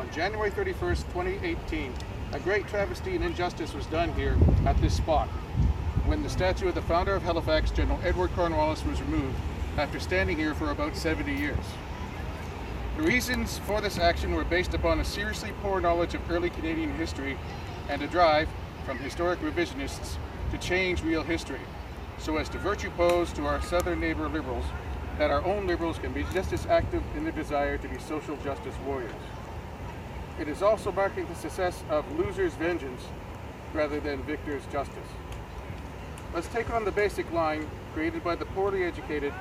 On January 31st, 2018, a great travesty and injustice was done here at this spot when the statue of the founder of Halifax, General Edward Cornwallis, was removed after standing here for about 70 years. The reasons for this action were based upon a seriously poor knowledge of early Canadian history and a drive from historic revisionists to change real history, so as to virtue pose to our southern neighbor liberals that our own liberals can be just as active in their desire to be social justice warriors. It is also marking the success of losers' vengeance rather than victors' justice. Let's take on the basic line created by the poorly educated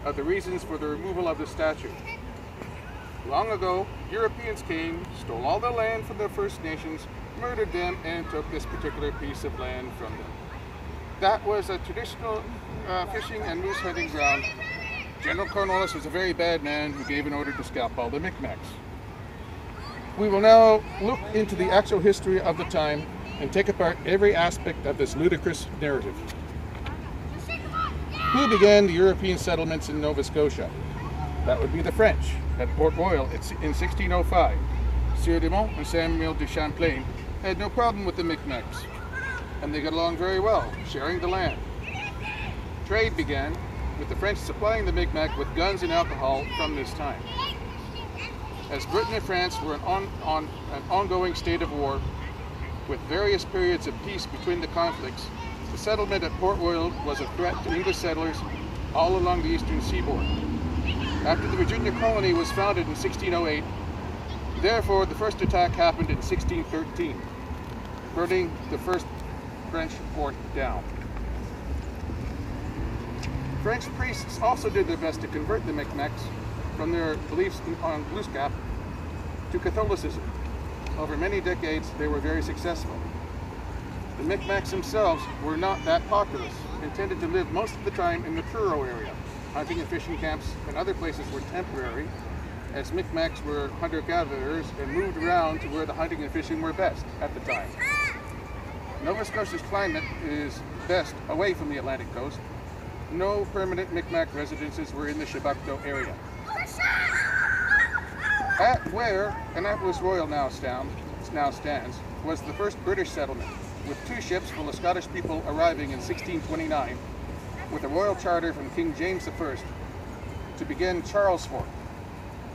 of the reasons for the removal of the statue. Long ago, Europeans came, stole all the land from the First Nations, murdered them, and took this particular piece of land from them. That was a traditional fishing and moose hunting ground. General Cornwallis was a very bad man who gave an order to scalp all the Micmacs. We will now look into the actual history of the time and take apart every aspect of this ludicrous narrative. Who began the European settlements in Nova Scotia? That would be the French at Port Royal in 1605. Sieur de Mont and Samuel de Champlain had no problem with the Micmacs, and they got along very well, sharing the land. Trade began with the French supplying the Micmac with guns and alcohol from this time. As Britain and France were in an ongoing state of war, with various periods of peace between the conflicts, the settlement at Port Royal was a threat to English settlers all along the eastern seaboard. After the Virginia colony was founded in 1608, therefore the first attack happened in 1613, burning the first French fort down. French priests also did their best to convert the Micmacs from their beliefs on Glooscap to Catholicism. Over many decades, they were very successful. The Micmacs themselves were not that populous, intended to live most of the time in the Truro area. Hunting and fishing camps and other places were temporary, as Micmacs were hunter-gatherers and moved around to where the hunting and fishing were best at the time. Nova Scotia's climate is best away from the Atlantic coast. No permanent Micmac residences were in the Chebucto area. At where Annapolis Royal now stands was the first British settlement, with 2 ships full of Scottish people arriving in 1629 with a royal charter from King James I to begin Charles Fort.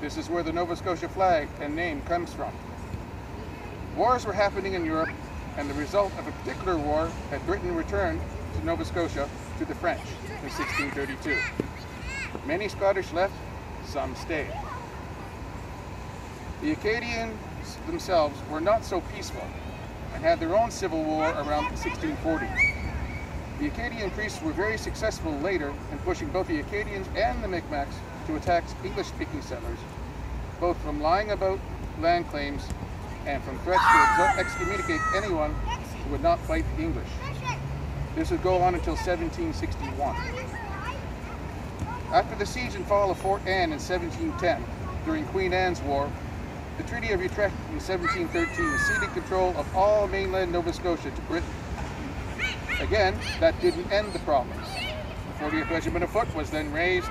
This is where the Nova Scotia flag and name comes from. Wars were happening in Europe, and the result of a particular war had Britain returned to Nova Scotia to the French in 1632. Many Scottish left, some stayed. The Acadians themselves were not so peaceful and had their own civil war around 1640. The Acadian priests were very successful later in pushing both the Acadians and the Micmacs to attack English-speaking settlers, both from lying about land claims and from threats to excommunicate anyone who would not fight the English. This would go on until 1761. After the siege and fall of Fort Anne in 1710, during Queen Anne's War, the Treaty of Utrecht in 1713 ceded control of all mainland Nova Scotia to Britain. Again, that didn't end the problems. The 40th Regiment of Foot was then raised,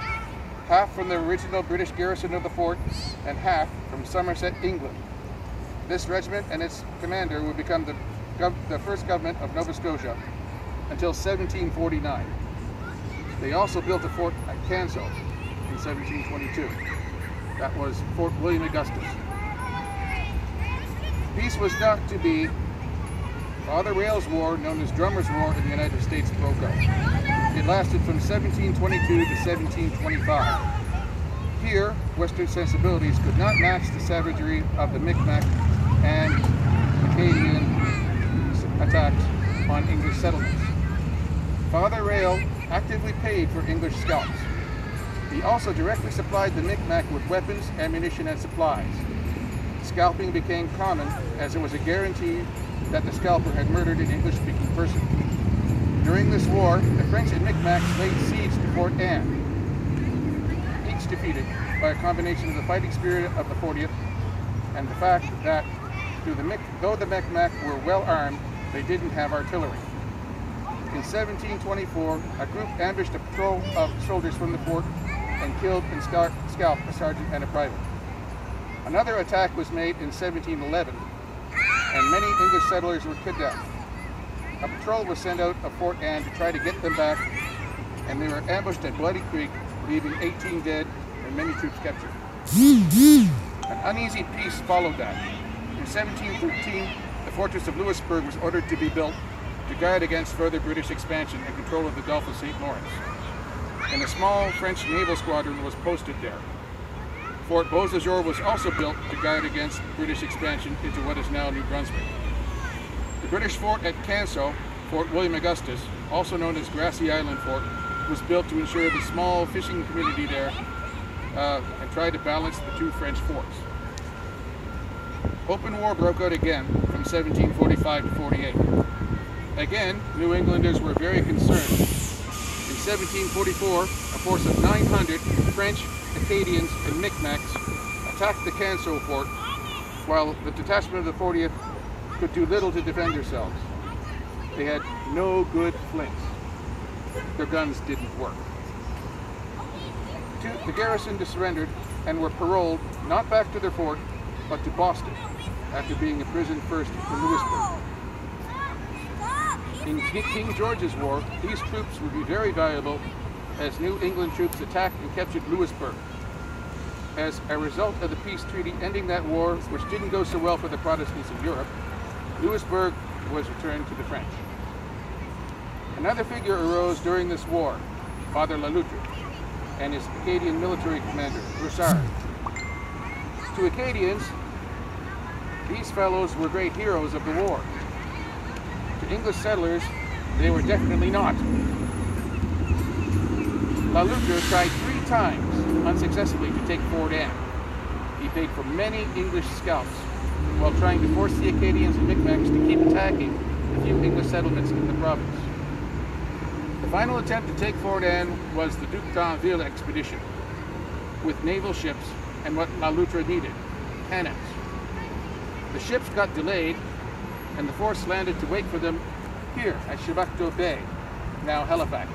half from the original British garrison of the fort and half from Somerset, England. This regiment and its commander would become the first government of Nova Scotia until 1749. They also built a fort at Canso in 1722. That was Fort William Augustus. Peace was not to be. Father Rail's War, known as Drummer's War in the United States, broke out. It lasted from 1722 to 1725. Here, Western sensibilities could not match the savagery of the Micmac and Acadian attacks on English settlements. Father Rail actively paid for English scalps. He also directly supplied the Micmac with weapons, ammunition, and supplies. Scalping became common as it was a guarantee that the scalper had murdered an English-speaking person. During this war, the French and Micmacs laid siege to Fort Anne, each defeated by a combination of the fighting spirit of the 40th and the fact that though the Micmac were well armed, they didn't have artillery. In 1724, a group ambushed a patrol of soldiers from the fort and killed and scalped a sergeant and a private. Another attack was made in 1711, and many English settlers were kidnapped. A patrol was sent out of Fort Anne to try to get them back, and they were ambushed at Bloody Creek, leaving 18 dead and many troops captured. An uneasy peace followed that. In 1713, the fortress of Louisbourg was ordered to be built to guard against further British expansion and control of the Gulf of St. Lawrence. And a small French naval squadron was posted there. Fort Beausejour was also built to guard against British expansion into what is now New Brunswick. The British fort at Canso, Fort William Augustus, also known as Grassy Island Fort, was built to ensure the small fishing community there and try to balance the two French forts. Open war broke out again from 1745 to 48. Again, New Englanders were very concerned. In 1744, a force of 900 French, Acadians, and Micmacs attacked the Canso fort, while the detachment of the 40th could do little to defend themselves. They had no good flints. Their guns didn't work. The garrison surrendered and were paroled not back to their fort, but to Boston, after being imprisoned first in Louisbourg. In King George's War, these troops would be very valuable as New England troops attacked and captured Louisbourg. As a result of the peace treaty ending that war, which didn't go so well for the Protestants of Europe, Louisbourg was returned to the French. Another figure arose during this war, Father Le Loutre, and his Acadian military commander, Broussard. To Acadians, these fellows were great heroes of the war. To English settlers, they were definitely not. Le Loutre tried 3 times unsuccessfully to take Fort Anne. He paid for many English scalps while trying to force the Acadians and Micmacs to keep attacking the few English settlements in the province. The final attempt to take Fort Anne was the Duc d'Anville expedition, with naval ships and what Le Loutre needed, cannons. The ships got delayed, and the force landed to wait for them here at Chebucto Bay, now Halifax.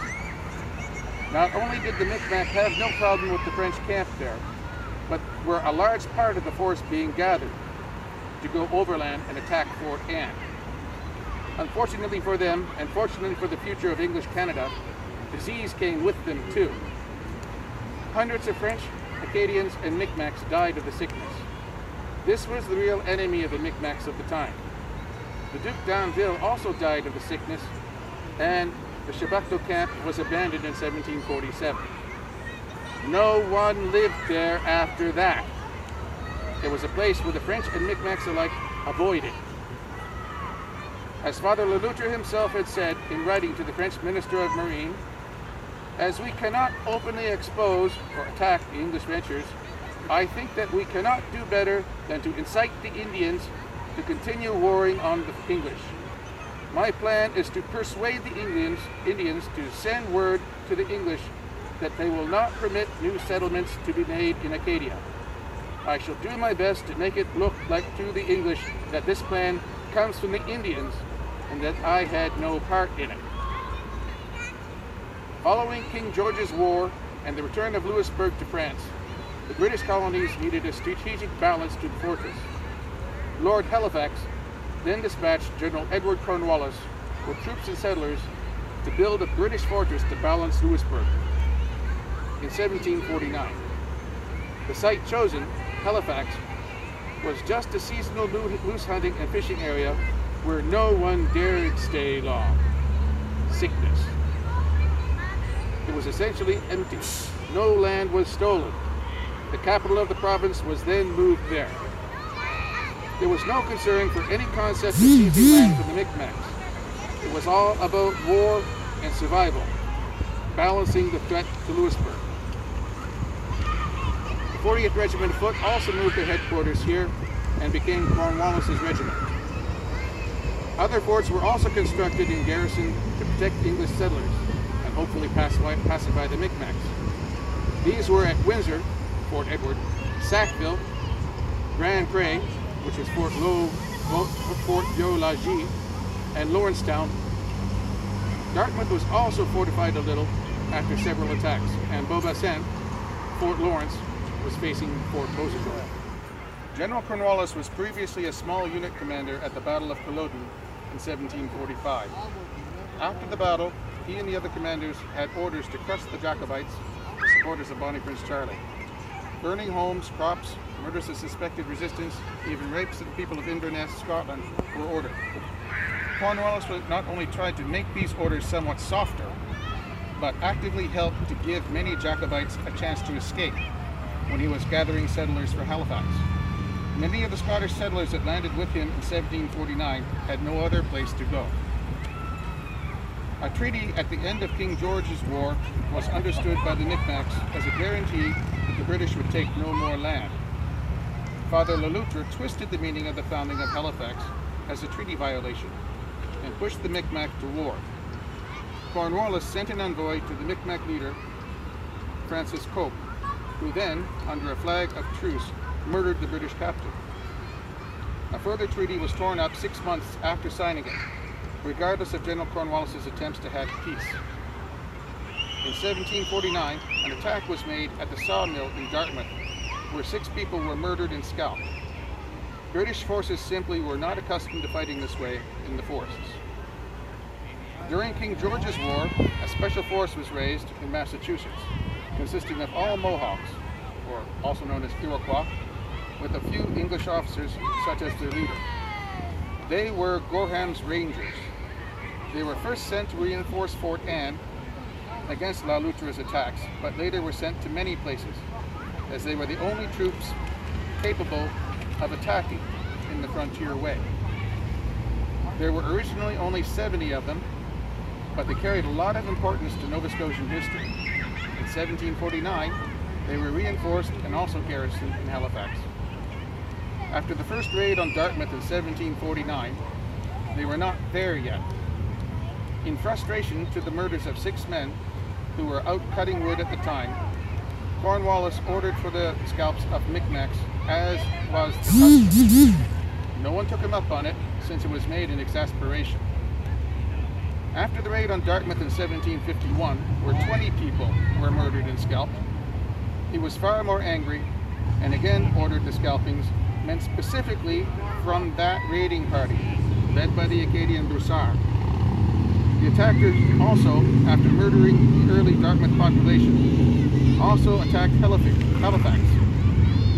Not only did the Micmac have no problem with the French camp there, but were a large part of the force being gathered to go overland and attack Fort Anne. Unfortunately for them, and fortunately for the future of English Canada, disease came with them too. Hundreds of French, Acadians, and Micmacs died of the sickness. This was the real enemy of the Micmacs of the time. The Duc d'Anville also died of the sickness, and the Chebucto camp was abandoned in 1747. No one lived there after that. It was a place where the French and Micmacs alike avoided. As Father Le Loutre himself had said in writing to the French Minister of Marine, as we cannot openly expose or attack the English ventures, I think that we cannot do better than to incite the Indians to continue warring on the English. My plan is to persuade the Indians to send word to the English that they will not permit new settlements to be made in Acadia. I shall do my best to make it look like to the English that this plan comes from the Indians and that I had no part in it. Following King George's War and the return of Louisbourg to France, the British colonies needed a strategic balance to the fortress. Lord Halifax then dispatched General Edward Cornwallis with troops and settlers to build a British fortress to balance Louisbourg in 1749. The site chosen, Halifax, was just a seasonal moose hunting and fishing area where no one dared stay long. Sickness. It was essentially empty. No land was stolen. The capital of the province was then moved there. There was no concern for any concept of seizing land from the Micmacs. It was all about war and survival, balancing the threat to Louisbourg. The 40th Regiment of Foot also moved their headquarters here and became Cornwallis's regiment. Other forts were also constructed in garrison to protect English settlers and hopefully pacify the Micmacs. These were at Windsor, Fort Edward, Sackville, Grand Pre, which was Fort Vieux-Lagy, and Lawrencetown. Dartmouth was also fortified a little after several attacks, and Beaubassin, Fort Lawrence, was facing Fort Beausejour. General Cornwallis was previously a small unit commander at the Battle of Culloden in 1745. After the battle, he and the other commanders had orders to crush the Jacobites, supporters of Bonnie Prince Charlie. Burning homes, crops, murders of suspected resistance, even rapes of the people of Inverness, Scotland, were ordered. Cornwallis not only tried to make these orders somewhat softer, but actively helped to give many Jacobites a chance to escape when he was gathering settlers for Halifax. Many of the Scottish settlers that landed with him in 1749 had no other place to go. A treaty at the end of King George's War was understood by the Micmacs as a guarantee that the British would take no more land. Father Le Loutre twisted the meaning of the founding of Halifax as a treaty violation and pushed the Micmac to war. Cornwallis sent an envoy to the Micmac leader, Francis Cope, who then, under a flag of truce, murdered the British captain. A further treaty was torn up 6 months after signing it, regardless of General Cornwallis's attempts to have peace. In 1749, an attack was made at the sawmill in Dartmouth, where 6 people were murdered and scalped. British forces simply were not accustomed to fighting this way in the forests. During King George's War, a special force was raised in Massachusetts, consisting of all Mohawks, or also known as Iroquois, with a few English officers, such as their leader. They were Gorham's Rangers. They were first sent to reinforce Fort Anne against La Loutre's attacks, but later were sent to many places, as they were the only troops capable of attacking in the frontier way. There were originally only 70 of them, but they carried a lot of importance to Nova Scotian history. In 1749, they were reinforced and also garrisoned in Halifax. After the first raid on Dartmouth in 1749, they were not there yet. In frustration to the murders of 6 men who were out cutting wood at the time, Cornwallis ordered for the scalps of Micmacs, as was the custom. No one took him up on it, since it was made in exasperation. After the raid on Dartmouth in 1751, where 20 people were murdered and scalped, he was far more angry and again ordered the scalpings, meant specifically from that raiding party, led by the Acadian Broussard. The attackers also, after murdering the early Dartmouth population, also attacked Halifax,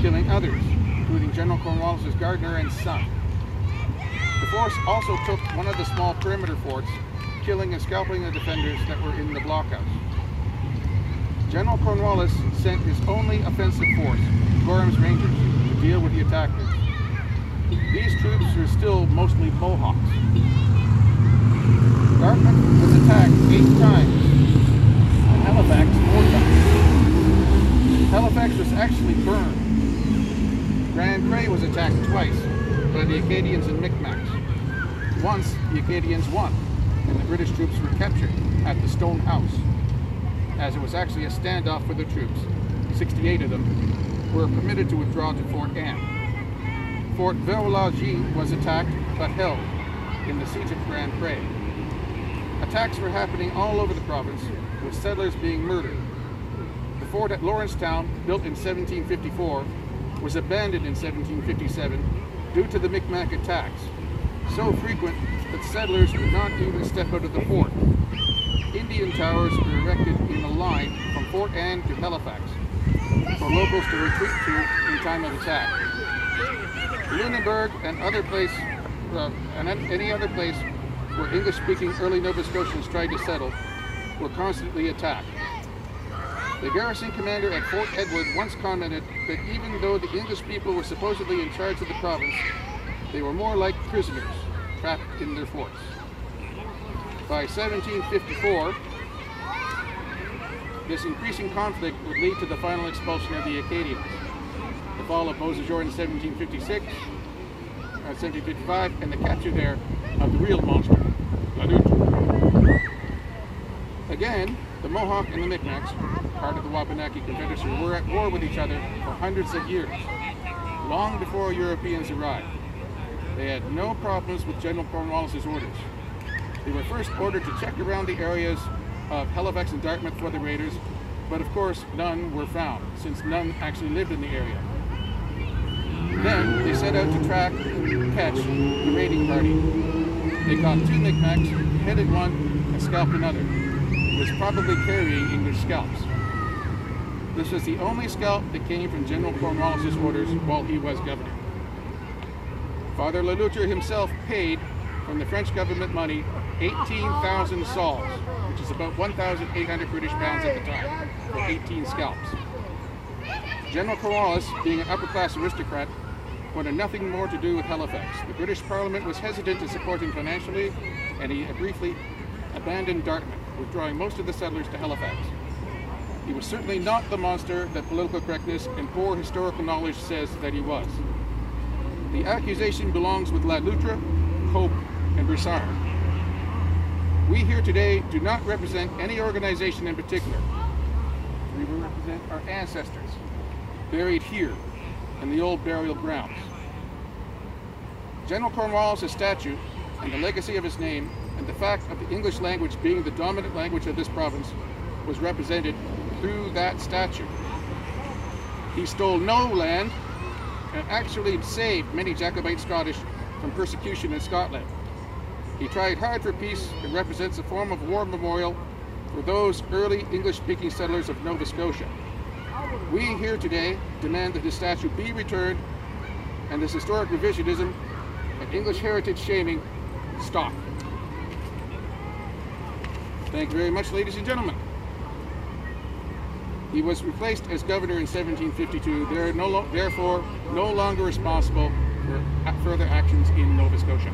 killing others, including General Cornwallis's gardener and son. The force also took one of the small perimeter forts, killing and scalping the defenders that were in the blockhouse. General Cornwallis sent his only offensive force, Gorham's Rangers, to deal with the attackers. These troops were still mostly Mohawks. Dartmouth was attacked 8 times, and Halifax 4 times. Halifax was actually burned. Grand Pré was attacked twice by the Acadians and Micmacs. Once, the Acadians won, and the British troops were captured at the Stone House, as it was actually a standoff for the troops. 68 of them were permitted to withdraw to Fort Anne. Fort Verolagis was attacked, but held, in the siege of Grand Pré. Attacks were happening all over the province, with settlers being murdered. The fort at Lawrencetown, built in 1754, was abandoned in 1757 due to the Micmac attacks, so frequent that settlers would not even step out of the fort. Indian towers were erected in a line from Fort Anne to Halifax for locals to retreat to in time of attack. Lunenburg and any other place where English-speaking early Nova Scotians tried to settle were constantly attacked. The garrison commander at Fort Edward once commented that even though the English people were supposedly in charge of the province, they were more like prisoners trapped in their forts. By 1754, this increasing conflict would lead to the final expulsion of the Acadians, the fall of Beausejour in 1756, 1755, and the capture there of the real monster, La Loutre. Again, the Mohawk and the Micmacs, part of the Wabanaki Confederacy, were at war with each other for hundreds of years, long before Europeans arrived. They had no problems with General Cornwallis's orders. They were first ordered to check around the areas of Halifax and Dartmouth for the raiders, but of course none were found, since none actually lived in the area. Then they set out to track and catch the raiding party. They caught 2 Micmacs, headed one, and scalped another, who was probably carrying English scalps. This was the only scalp that came from General Cornwallis' orders while he was governor. Father Le Loutre himself paid from the French government money 18,000 sols, which is about 1,800 British pounds at the time, for 18 scalps. General Cornwallis, being an upper-class aristocrat, wanted nothing more to do with Halifax. The British Parliament was hesitant to support him financially, and he briefly abandoned Dartmouth, withdrawing most of the settlers to Halifax. He was certainly not the monster that political correctness and poor historical knowledge says that he was. The accusation belongs with La Loutre, Cope, and Broussard. We here today do not represent any organization in particular. We represent our ancestors, buried here in the old burial grounds. General Cornwallis' statue and the legacy of his name and the fact of the English language being the dominant language of this province was represented through that statue. He stole no land and actually saved many Jacobite Scottish from persecution in Scotland. He tried hard for peace and represents a form of war memorial for those early English-speaking settlers of Nova Scotia. We here today demand that his statue be returned and this historic revisionism and English heritage shaming stop. Thank you very much, ladies and gentlemen. He was replaced as governor in 1752. They are therefore no longer responsible for further actions in Nova Scotia.